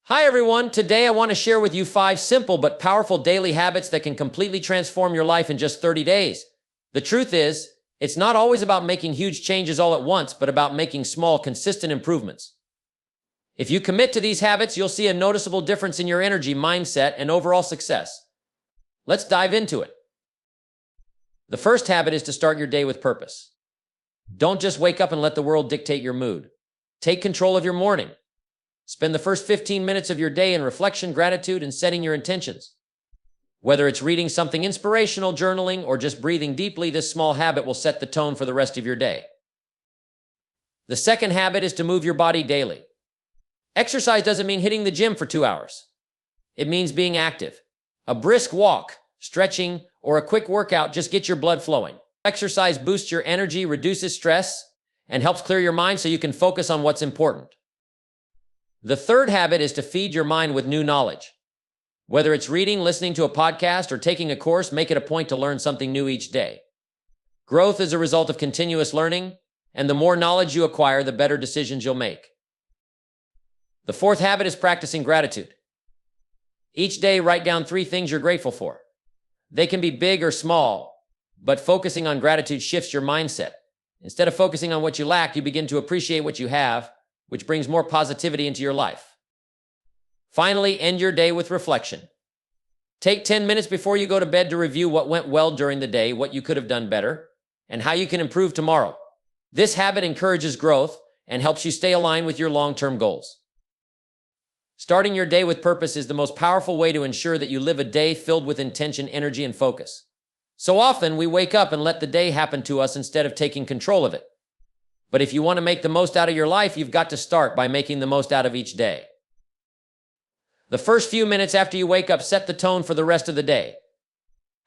Hi everyone, today I want to share with you 5 simple but powerful daily habits that can completely transform your life in just 30 days. The truth is, it's not always about making huge changes all at once, but about making small, consistent improvements. If you commit to these habits, you'll see a noticeable difference in your energy, mindset, and overall success. Let's dive into it. The first habit is to start your day with purpose. Don't just wake up and let the world dictate your mood. Take control of your morning. Spend the first 15 minutes of your day in reflection, gratitude, and setting your intentions. Whether it's reading something inspirational, journaling, or just breathing deeply, this small habit will set the tone for the rest of your day. The second habit is to move your body daily. Exercise doesn't mean hitting the gym for 2 hours. It means being active. A brisk walk, stretching, or a quick workout just gets your blood flowing. Exercise boosts your energy, reduces stress, and helps clear your mind so you can focus on what's important. The third habit is to feed your mind with new knowledge. Whether it's reading, listening to a podcast, or taking a course, make it a point to learn something new each day. Growth is a result of continuous learning, and the more knowledge you acquire, the better decisions you'll make. The fourth habit is practicing gratitude. Each day, write down 3 things you're grateful for. They can be big or small, but focusing on gratitude shifts your mindset. Instead of focusing on what you lack, you begin to appreciate what you have, which brings more positivity into your life. Finally, end your day with reflection. Take 10 minutes before you go to bed to review what went well during the day, what you could have done better, and how you can improve tomorrow. This habit encourages growth and helps you stay aligned with your long-term goals. Starting your day with purpose is the most powerful way to ensure that you live a day filled with intention, energy, and focus. So often, we wake up and let the day happen to us instead of taking control of it. But if you want to make the most out of your life, you've got to start by making the most out of each day. The first few minutes after you wake up set the tone for the rest of the day.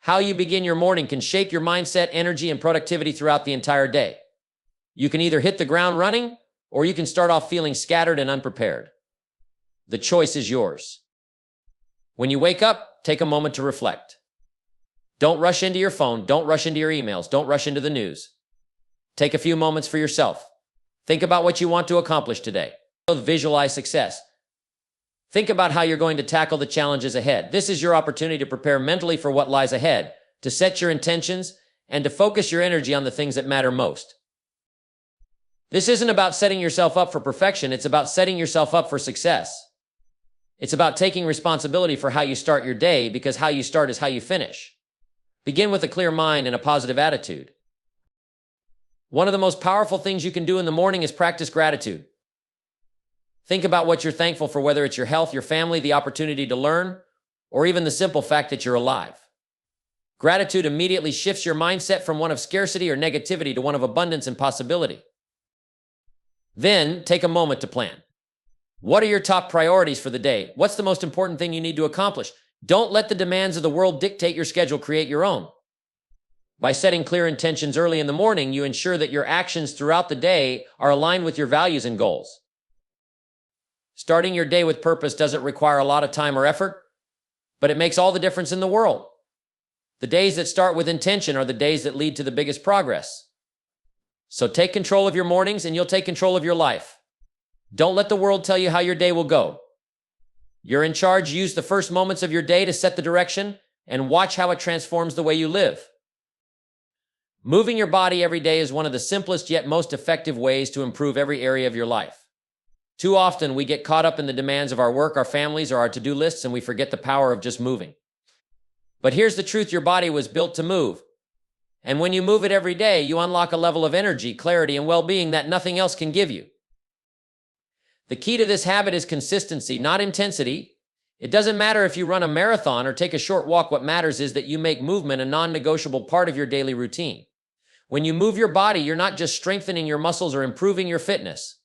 How you begin your morning can shape your mindset, energy, and productivity throughout the entire day. You can either hit the ground running, or you can start off feeling scattered and unprepared. The choice is yours. When you wake up, take a moment to reflect. Don't rush into your phone. Don't rush into your emails. Don't rush into the news. Take a few moments for yourself. Think about what you want to accomplish today. Visualize success. Think about how you're going to tackle the challenges ahead. This is your opportunity to prepare mentally for what lies ahead, to set your intentions, and to focus your energy on the things that matter most. This isn't about setting yourself up for perfection. It's about setting yourself up for success. It's about taking responsibility for how you start your day, because how you start is how you finish. Begin with a clear mind and a positive attitude. One of the most powerful things you can do in the morning is practice gratitude. Think about what you're thankful for, whether it's your health, your family, the opportunity to learn, or even the simple fact that you're alive. Gratitude immediately shifts your mindset from one of scarcity or negativity to one of abundance and possibility. Then, take a moment to plan. What are your top priorities for the day? What's the most important thing you need to accomplish? Don't let the demands of the world dictate your schedule. Create your own. By setting clear intentions early in the morning, you ensure that your actions throughout the day are aligned with your values and goals. Starting your day with purpose doesn't require a lot of time or effort, but it makes all the difference in the world. The days that start with intention are the days that lead to the biggest progress. So take control of your mornings and you'll take control of your life. Don't let the world tell you how your day will go. You're in charge. Use the first moments of your day to set the direction and watch how it transforms the way you live. Moving your body every day is one of the simplest yet most effective ways to improve every area of your life. Too often, we get caught up in the demands of our work, our families, or our to-do lists, and we forget the power of just moving. But here's the truth: your body was built to move. And when you move it every day, you unlock a level of energy, clarity, and well-being that nothing else can give you. The key to this habit is consistency, not intensity. It doesn't matter if you run a marathon or take a short walk. What matters is that you make movement a non-negotiable part of your daily routine. When you move your body, you're not just strengthening your muscles or improving your fitness.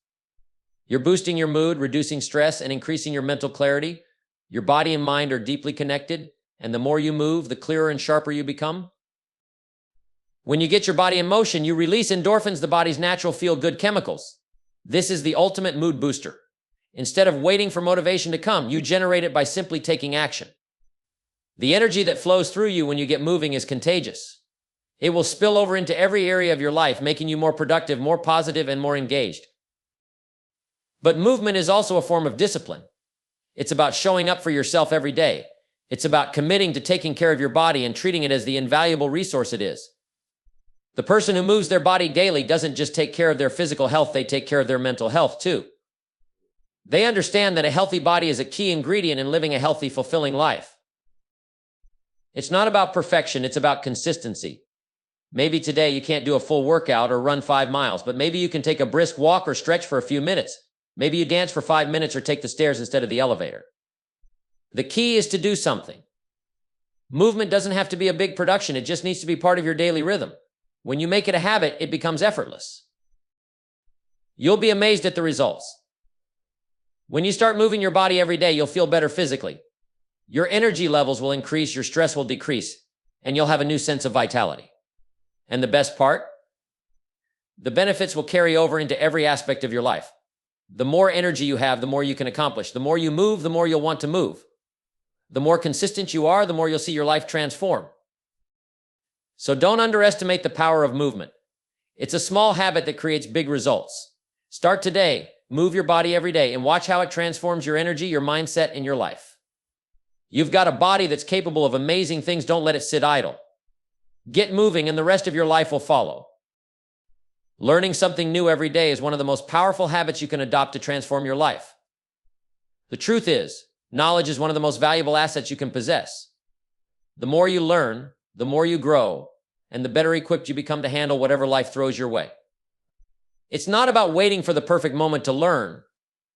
You're boosting your mood, reducing stress, and increasing your mental clarity. Your body and mind are deeply connected, and the more you move, the clearer and sharper you become. When you get your body in motion, you release endorphins, the body's natural feel-good chemicals. This is the ultimate mood booster. Instead of waiting for motivation to come, you generate it by simply taking action. The energy that flows through you when you get moving is contagious. It will spill over into every area of your life, making you more productive, more positive, and more engaged. But movement is also a form of discipline. It's about showing up for yourself every day. It's about committing to taking care of your body and treating it as the invaluable resource it is. The person who moves their body daily doesn't just take care of their physical health, they take care of their mental health too. They understand that a healthy body is a key ingredient in living a healthy, fulfilling life. It's not about perfection, it's about consistency. Maybe today you can't do a full workout or run 5 miles, but maybe you can take a brisk walk or stretch for a few minutes. Maybe you dance for 5 minutes or take the stairs instead of the elevator. The key is to do something. Movement doesn't have to be a big production, it just needs to be part of your daily rhythm. When you make it a habit, it becomes effortless. You'll be amazed at the results. When you start moving your body every day, you'll feel better physically. Your energy levels will increase, your stress will decrease, and you'll have a new sense of vitality. And the best part? The benefits will carry over into every aspect of your life. The more energy you have, the more you can accomplish. The more you move, the more you'll want to move. The more consistent you are, the more you'll see your life transform. So don't underestimate the power of movement. It's a small habit that creates big results. Start today, move your body every day, and watch how it transforms your energy, your mindset, and your life. You've got a body that's capable of amazing things. Don't let it sit idle. Get moving, and the rest of your life will follow. Learning something new every day is one of the most powerful habits you can adopt to transform your life. The truth is, knowledge is one of the most valuable assets you can possess. The more you learn, the more you grow, and the better equipped you become to handle whatever life throws your way. It's not about waiting for the perfect moment to learn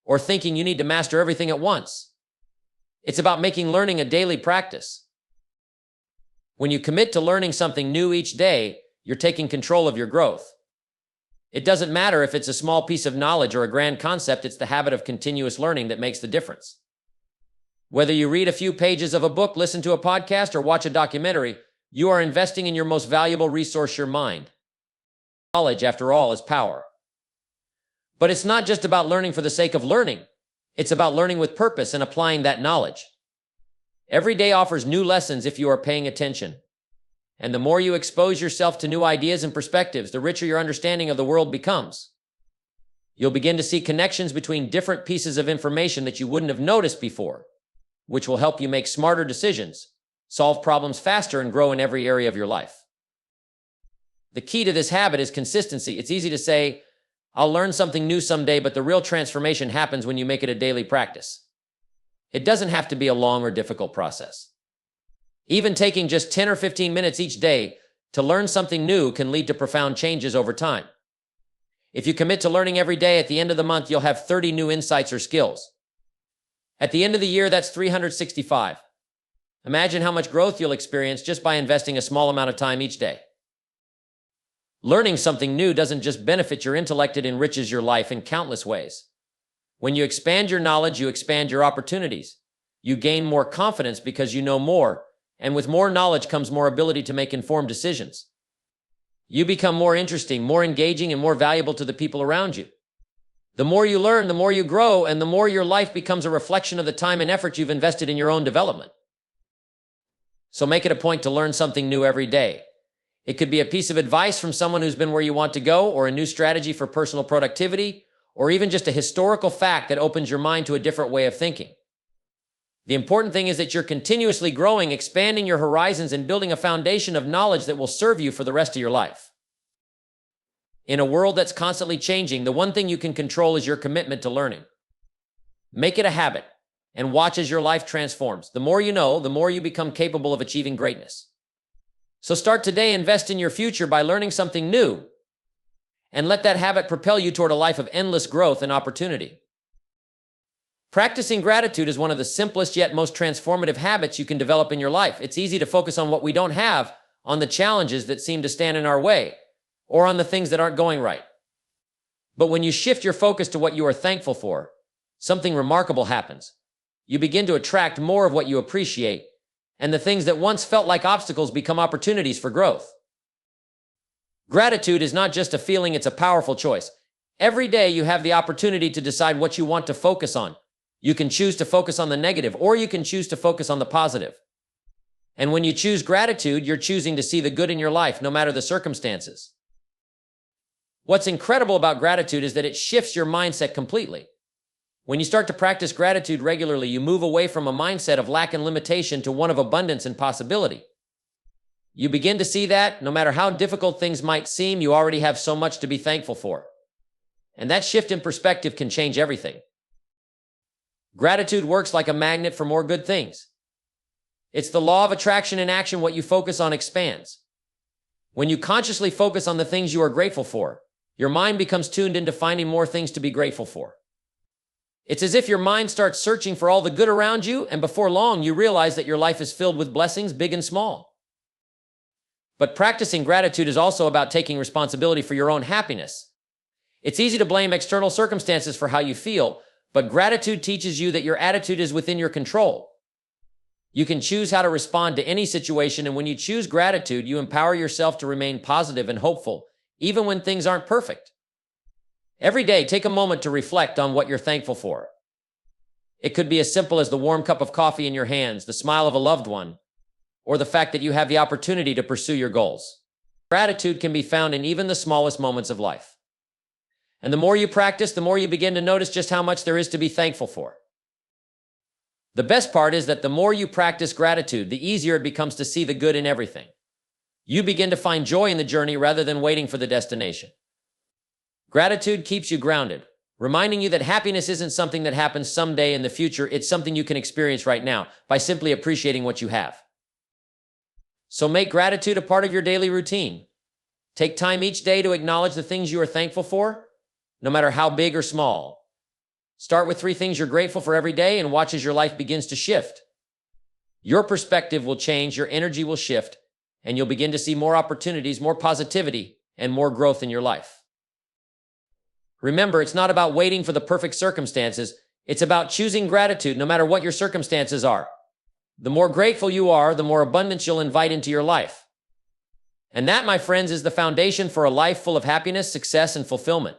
or thinking you need to master everything at once. It's about making learning a daily practice. When you commit to learning something new each day, you're taking control of your growth. It doesn't matter if it's a small piece of knowledge or a grand concept, it's the habit of continuous learning that makes the difference. Whether you read a few pages of a book, listen to a podcast, or watch a documentary, you are investing in your most valuable resource, your mind. Knowledge, after all, is power. But it's not just about learning for the sake of learning. It's about learning with purpose and applying that knowledge. Every day offers new lessons if you are paying attention. And the more you expose yourself to new ideas and perspectives, the richer your understanding of the world becomes. You'll begin to see connections between different pieces of information that you wouldn't have noticed before, which will help you make smarter decisions, solve problems faster, and grow in every area of your life. The key to this habit is consistency. It's easy to say, I'll learn something new someday, but the real transformation happens when you make it a daily practice. It doesn't have to be a long or difficult process. Even taking just 10 or 15 minutes each day to learn something new can lead to profound changes over time. If you commit to learning every day, at the end of the month, you'll have 30 new insights or skills. At the end of the year, that's 365. Imagine how much growth you'll experience just by investing a small amount of time each day. Learning something new doesn't just benefit your intellect, it enriches your life in countless ways. When you expand your knowledge, you expand your opportunities. You gain more confidence because you know more, and with more knowledge comes more ability to make informed decisions. You become more interesting, more engaging, and more valuable to the people around you. The more you learn, the more you grow, and the more your life becomes a reflection of the time and effort you've invested in your own development. So make it a point to learn something new every day. It could be a piece of advice from someone who's been where you want to go, or a new strategy for personal productivity, or even just a historical fact that opens your mind to a different way of thinking. The important thing is that you're continuously growing, expanding your horizons, and building a foundation of knowledge that will serve you for the rest of your life. In a world that's constantly changing, the one thing you can control is your commitment to learning. Make it a habit, and watch as your life transforms. The more you know, the more you become capable of achieving greatness. So start today, invest in your future by learning something new, and let that habit propel you toward a life of endless growth and opportunity. Practicing gratitude is one of the simplest yet most transformative habits you can develop in your life. It's easy to focus on what we don't have, on the challenges that seem to stand in our way, or on the things that aren't going right. But when you shift your focus to what you are thankful for, something remarkable happens. You begin to attract more of what you appreciate, and the things that once felt like obstacles become opportunities for growth. Gratitude is not just a feeling, it's a powerful choice. Every day you have the opportunity to decide what you want to focus on. You can choose to focus on the negative, or you can choose to focus on the positive. And when you choose gratitude, you're choosing to see the good in your life, no matter the circumstances. What's incredible about gratitude is that it shifts your mindset completely. When you start to practice gratitude regularly, you move away from a mindset of lack and limitation to one of abundance and possibility. You begin to see that, no matter how difficult things might seem, you already have so much to be thankful for. And that shift in perspective can change everything. Gratitude works like a magnet for more good things. It's the law of attraction in action. What you focus on expands. When you consciously focus on the things you are grateful for, your mind becomes tuned into finding more things to be grateful for. It's as if your mind starts searching for all the good around you, and before long, you realize that your life is filled with blessings, big and small. But practicing gratitude is also about taking responsibility for your own happiness. It's easy to blame external circumstances for how you feel, but gratitude teaches you that your attitude is within your control. You can choose how to respond to any situation, and when you choose gratitude, you empower yourself to remain positive and hopeful, even when things aren't perfect. Every day, take a moment to reflect on what you're thankful for. It could be as simple as the warm cup of coffee in your hands, the smile of a loved one, or the fact that you have the opportunity to pursue your goals. Gratitude can be found in even the smallest moments of life. And the more you practice, the more you begin to notice just how much there is to be thankful for. The best part is that the more you practice gratitude, the easier it becomes to see the good in everything. You begin to find joy in the journey rather than waiting for the destination. Gratitude keeps you grounded, reminding you that happiness isn't something that happens someday in the future. It's something you can experience right now by simply appreciating what you have. So make gratitude a part of your daily routine. Take time each day to acknowledge the things you are thankful for, no matter how big or small. Start with 3 things you're grateful for every day and watch as your life begins to shift. Your perspective will change, your energy will shift, and you'll begin to see more opportunities, more positivity, and more growth in your life. Remember, it's not about waiting for the perfect circumstances. It's about choosing gratitude no matter what your circumstances are. The more grateful you are, the more abundance you'll invite into your life. And that, my friends, is the foundation for a life full of happiness, success, and fulfillment.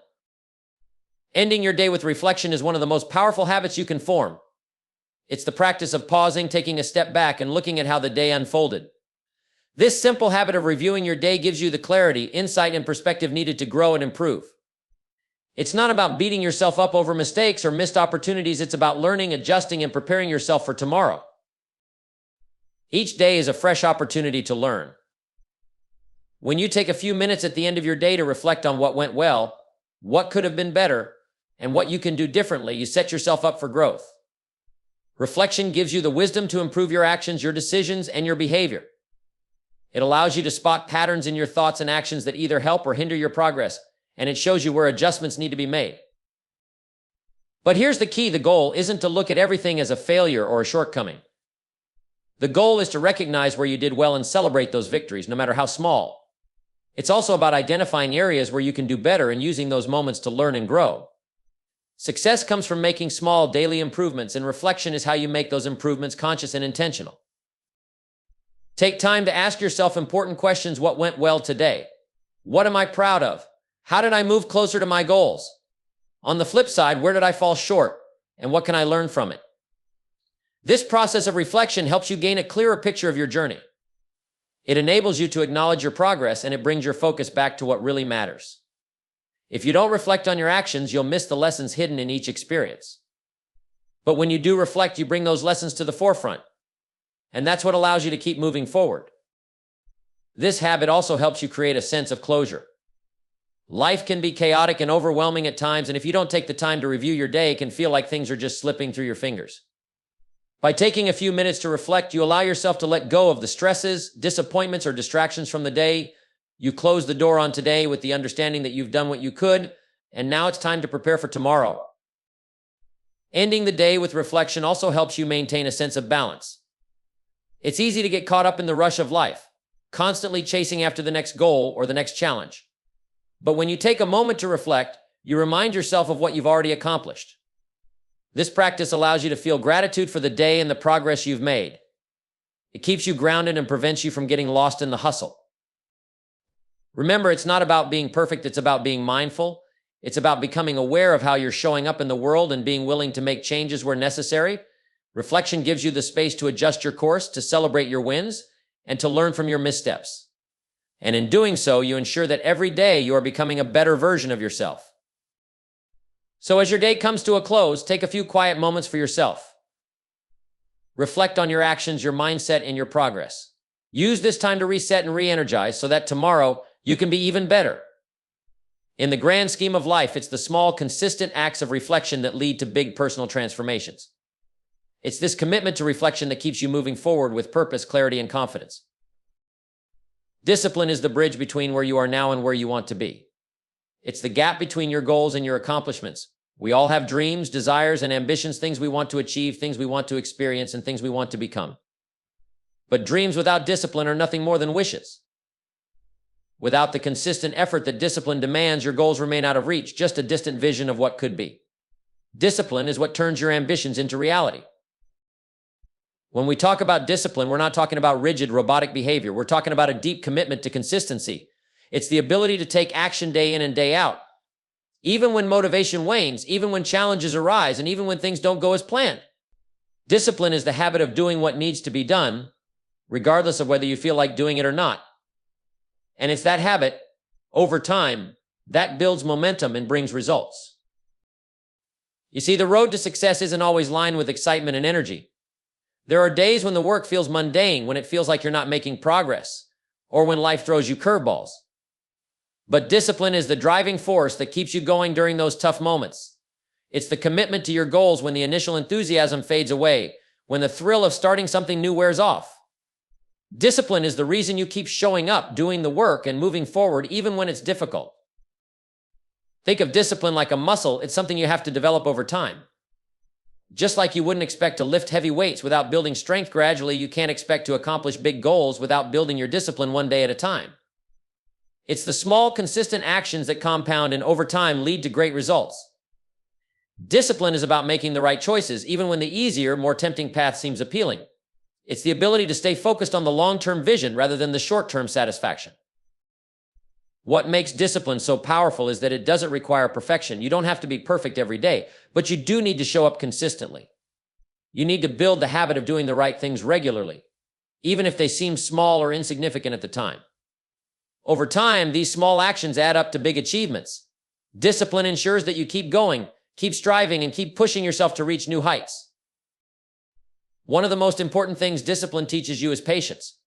Ending your day with reflection is one of the most powerful habits you can form. It's the practice of pausing, taking a step back, and looking at how the day unfolded. This simple habit of reviewing your day gives you the clarity, insight, and perspective needed to grow and improve. It's not about beating yourself up over mistakes or missed opportunities. It's about learning, adjusting, and preparing yourself for tomorrow. Each day is a fresh opportunity to learn. When you take a few minutes at the end of your day to reflect on what went well, what could have been better, and what you can do differently, you set yourself up for growth. Reflection gives you the wisdom to improve your actions, your decisions, and your behavior. It allows you to spot patterns in your thoughts and actions that either help or hinder your progress, and it shows you where adjustments need to be made. But here's the key: the goal isn't to look at everything as a failure or a shortcoming. The goal is to recognize where you did well and celebrate those victories, no matter how small. It's also about identifying areas where you can do better and using those moments to learn and grow. Success comes from making small daily improvements, and reflection is how you make those improvements conscious and intentional. Take time to ask yourself important questions. What went well today? What am I proud of? How did I move closer to my goals? On the flip side, where did I fall short? And what can I learn from it? This process of reflection helps you gain a clearer picture of your journey. It enables you to acknowledge your progress, and it brings your focus back to what really matters. If you don't reflect on your actions, you'll miss the lessons hidden in each experience. But when you do reflect, you bring those lessons to the forefront. And that's what allows you to keep moving forward. This habit also helps you create a sense of closure. Life can be chaotic and overwhelming at times, and if you don't take the time to review your day, it can feel like things are just slipping through your fingers. By taking a few minutes to reflect, you allow yourself to let go of the stresses, disappointments, or distractions from the day. You close the door on today with the understanding that you've done what you could, and now it's time to prepare for tomorrow. Ending the day with reflection also helps you maintain a sense of balance. It's easy to get caught up in the rush of life, constantly chasing after the next goal or the next challenge. But when you take a moment to reflect, you remind yourself of what you've already accomplished. This practice allows you to feel gratitude for the day and the progress you've made. It keeps you grounded and prevents you from getting lost in the hustle. Remember, it's not about being perfect, it's about being mindful. It's about becoming aware of how you're showing up in the world and being willing to make changes where necessary. Reflection gives you the space to adjust your course, to celebrate your wins, and to learn from your missteps. And in doing so, you ensure that every day you are becoming a better version of yourself. So as your day comes to a close, take a few quiet moments for yourself. Reflect on your actions, your mindset, and your progress. Use this time to reset and re-energize so that tomorrow you can be even better. In the grand scheme of life, it's the small, consistent acts of reflection that lead to big personal transformations. It's this commitment to reflection that keeps you moving forward with purpose, clarity, and confidence. Discipline is the bridge between where you are now and where you want to be. It's the gap between your goals and your accomplishments. We all have dreams, desires, and ambitions, things we want to achieve, things we want to experience, and things we want to become. But dreams without discipline are nothing more than wishes. Without the consistent effort that discipline demands, your goals remain out of reach, just a distant vision of what could be. Discipline is what turns your ambitions into reality. When we talk about discipline, we're not talking about rigid, robotic behavior. We're talking about a deep commitment to consistency. It's the ability to take action day in and day out. Even when motivation wanes, even when challenges arise, and even when things don't go as planned. Discipline is the habit of doing what needs to be done, regardless of whether you feel like doing it or not. And it's that habit, over time, that builds momentum and brings results. You see, the road to success isn't always lined with excitement and energy. There are days when the work feels mundane, when it feels like you're not making progress, or when life throws you curveballs. But discipline is the driving force that keeps you going during those tough moments. It's the commitment to your goals when the initial enthusiasm fades away, when the thrill of starting something new wears off. Discipline is the reason you keep showing up, doing the work, and moving forward even when it's difficult. Think of discipline like a muscle. It's something you have to develop over time. Just like you wouldn't expect to lift heavy weights without building strength gradually, you can't expect to accomplish big goals without building your discipline one day at a time. It's the small, consistent actions that compound and over time lead to great results. Discipline is about making the right choices, even when the easier, more tempting path seems appealing. It's the ability to stay focused on the long-term vision rather than the short-term satisfaction. What makes discipline so powerful is that it doesn't require perfection. You don't have to be perfect every day, but you do need to show up consistently. You need to build the habit of doing the right things regularly, even if they seem small or insignificant at the time. Over time, these small actions add up to big achievements. Discipline ensures that you keep going, keep striving, and keep pushing yourself to reach new heights. One of the most important things discipline teaches you is patience.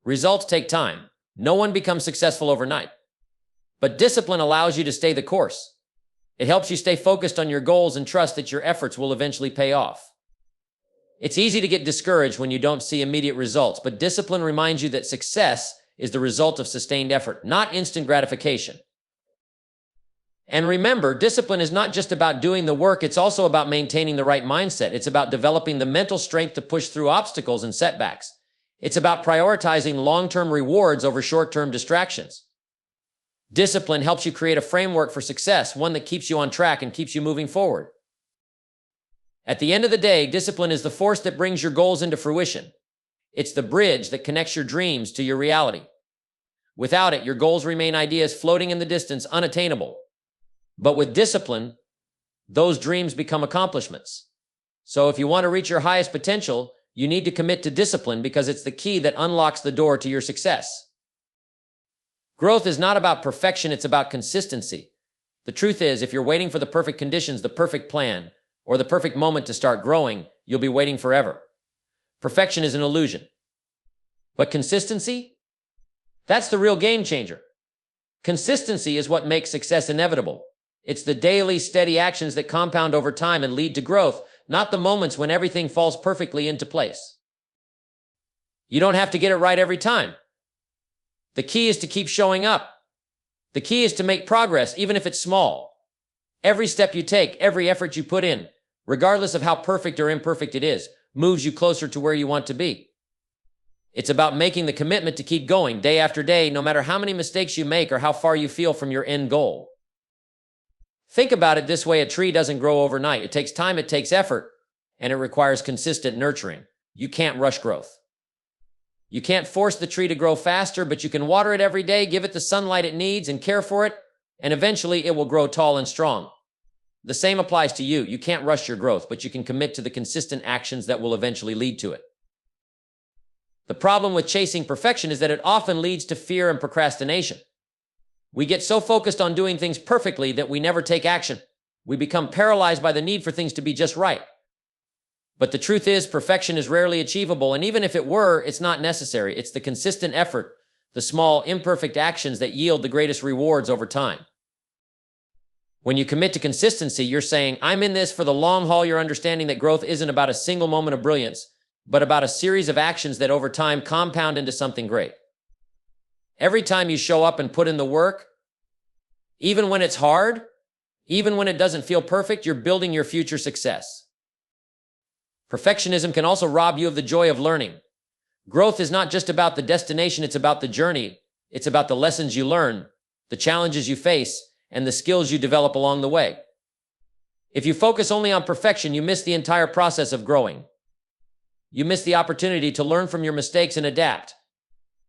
Results take time. No one becomes successful overnight. But discipline allows you to stay the course. It helps you stay focused on your goals and trust that your efforts will eventually pay off. It's easy to get discouraged when you don't see immediate results, but discipline reminds you that success is the result of sustained effort, not instant gratification. And remember, discipline is not just about doing the work, it's also about maintaining the right mindset. It's about developing the mental strength to push through obstacles and setbacks. It's about prioritizing long-term rewards over short-term distractions. Discipline helps you create a framework for success, one that keeps you on track and keeps you moving forward. At the end of the day, discipline is the force that brings your goals into fruition. It's the bridge that connects your dreams to your reality. Without it, your goals remain ideas floating in the distance, unattainable. But with discipline, those dreams become accomplishments. So if you want to reach your highest potential, you need to commit to discipline because it's the key that unlocks the door to your success. Growth is not about perfection, it's about consistency. The truth is, if you're waiting for the perfect conditions, the perfect plan, or the perfect moment to start growing, you'll be waiting forever. Perfection is an illusion. But consistency? That's the real game changer. Consistency is what makes success inevitable. It's the daily, steady actions that compound over time and lead to growth, not the moments when everything falls perfectly into place. You don't have to get it right every time. The key is to keep showing up. The key is to make progress, even if it's small. Every step you take, every effort you put in, regardless of how perfect or imperfect it is, moves you closer to where you want to be. It's about making the commitment to keep going day after day, no matter how many mistakes you make or how far you feel from your end goal. Think about it this way, a tree doesn't grow overnight. It takes time, it takes effort, and it requires consistent nurturing. You can't rush growth. You can't force the tree to grow faster, but you can water it every day, give it the sunlight it needs, and care for it, and eventually it will grow tall and strong. The same applies to you. You can't rush your growth, but you can commit to the consistent actions that will eventually lead to it. The problem with chasing perfection is that it often leads to fear and procrastination. We get so focused on doing things perfectly that we never take action. We become paralyzed by the need for things to be just right. But the truth is, perfection is rarely achievable, and even if it were, it's not necessary. It's the consistent effort, the small, imperfect actions that yield the greatest rewards over time. When you commit to consistency, you're saying, I'm in this for the long haul. You're understanding that growth isn't about a single moment of brilliance, but about a series of actions that over time compound into something great. Every time you show up and put in the work, even when it's hard, even when it doesn't feel perfect, you're building your future success. Perfectionism can also rob you of the joy of learning. Growth is not just about the destination, it's about the journey. It's about the lessons you learn, the challenges you face, and the skills you develop along the way. If you focus only on perfection, you miss the entire process of growing. You miss the opportunity to learn from your mistakes and adapt.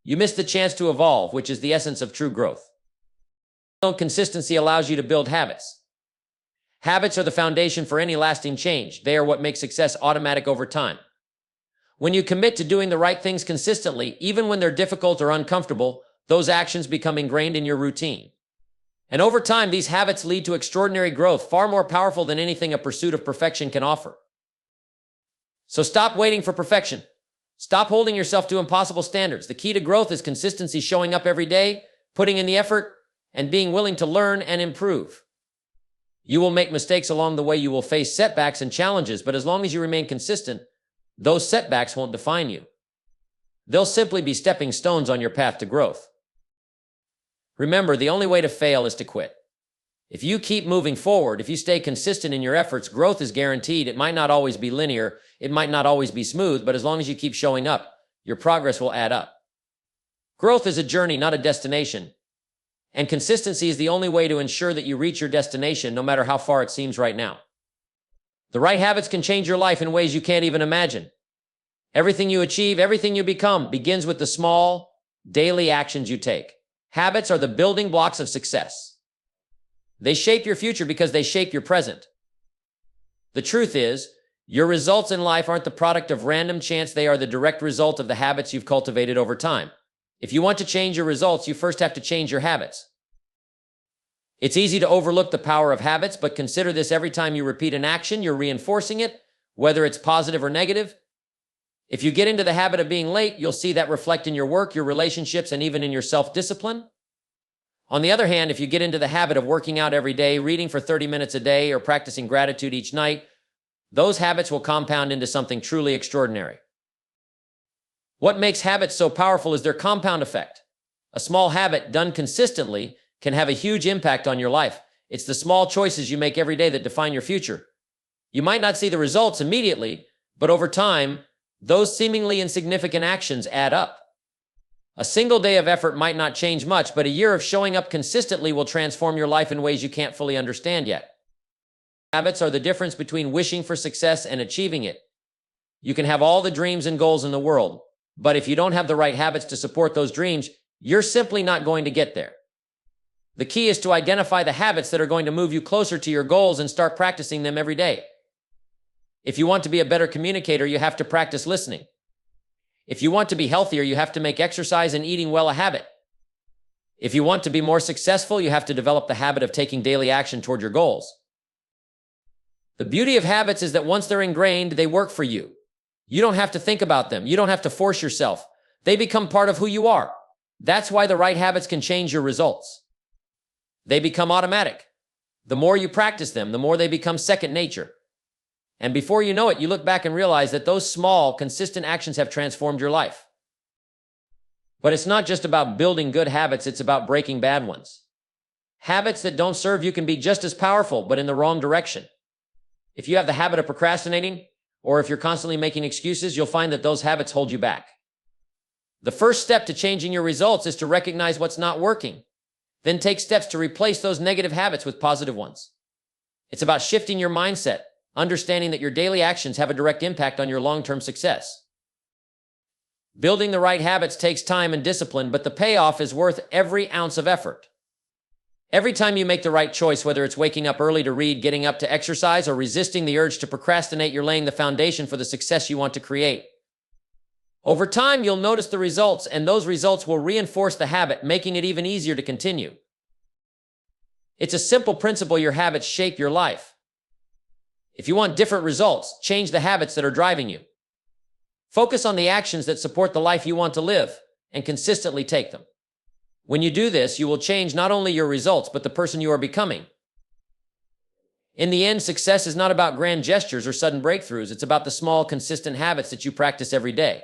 You miss the chance to evolve, which is the essence of true growth. Consistency allows you to build habits. Habits are the foundation for any lasting change. They are what make success automatic over time. When you commit to doing the right things consistently, even when they're difficult or uncomfortable, those actions become ingrained in your routine. And over time, these habits lead to extraordinary growth, far more powerful than anything a pursuit of perfection can offer. So stop waiting for perfection. Stop holding yourself to impossible standards. The key to growth is consistency, showing up every day, putting in the effort, and being willing to learn and improve. You will make mistakes along the way. You will face setbacks and challenges, but as long as you remain consistent, those setbacks won't define you. They'll simply be stepping stones on your path to growth. Remember, the only way to fail is to quit. If you keep moving forward, if you stay consistent in your efforts, growth is guaranteed. It might not always be linear, it might not always be smooth, but as long as you keep showing up, your progress will add up. Growth is a journey, not a destination. And consistency is the only way to ensure that you reach your destination, no matter how far it seems right now. The right habits can change your life in ways you can't even imagine. Everything you achieve, everything you become, begins with the small, daily actions you take. Habits are the building blocks of success. They shape your future because they shape your present. The truth is, your results in life aren't the product of random chance. They are the direct result of the habits you've cultivated over time. If you want to change your results, you first have to change your habits. It's easy to overlook the power of habits, but consider this: every time you repeat an action, you're reinforcing it, whether it's positive or negative. If you get into the habit of being late, you'll see that reflect in your work, your relationships, and even in your self-discipline. On the other hand, if you get into the habit of working out every day, reading for 30 minutes a day, or practicing gratitude each night, those habits will compound into something truly extraordinary. What makes habits so powerful is their compound effect. A small habit done consistently can have a huge impact on your life. It's the small choices you make every day that define your future. You might not see the results immediately, but over time, those seemingly insignificant actions add up. A single day of effort might not change much, but a year of showing up consistently will transform your life in ways you can't fully understand yet. Habits are the difference between wishing for success and achieving it. You can have all the dreams and goals in the world, but if you don't have the right habits to support those dreams, you're simply not going to get there. The key is to identify the habits that are going to move you closer to your goals and start practicing them every day. If you want to be a better communicator, you have to practice listening. If you want to be healthier, you have to make exercise and eating well a habit. If you want to be more successful, you have to develop the habit of taking daily action toward your goals. The beauty of habits is that once they're ingrained, they work for you. You don't have to think about them. You don't have to force yourself. They become part of who you are. That's why the right habits can change your results. They become automatic. The more you practice them, the more they become second nature. And before you know it, you look back and realize that those small, consistent actions have transformed your life. But it's not just about building good habits, it's about breaking bad ones. Habits that don't serve you can be just as powerful, but in the wrong direction. If you have the habit of procrastinating, or if you're constantly making excuses, you'll find that those habits hold you back. The first step to changing your results is to recognize what's not working. Then take steps to replace those negative habits with positive ones. It's about shifting your mindset, understanding that your daily actions have a direct impact on your long-term success. Building the right habits takes time and discipline, but the payoff is worth every ounce of effort. Every time you make the right choice, whether it's waking up early to read, getting up to exercise, or resisting the urge to procrastinate, you're laying the foundation for the success you want to create. Over time, you'll notice the results, and those results will reinforce the habit, making it even easier to continue. It's a simple principle: your habits shape your life. If you want different results, change the habits that are driving you. Focus on the actions that support the life you want to live and consistently take them. When you do this, you will change not only your results, but the person you are becoming. In the end, success is not about grand gestures or sudden breakthroughs. It's about the small, consistent habits that you practice every day.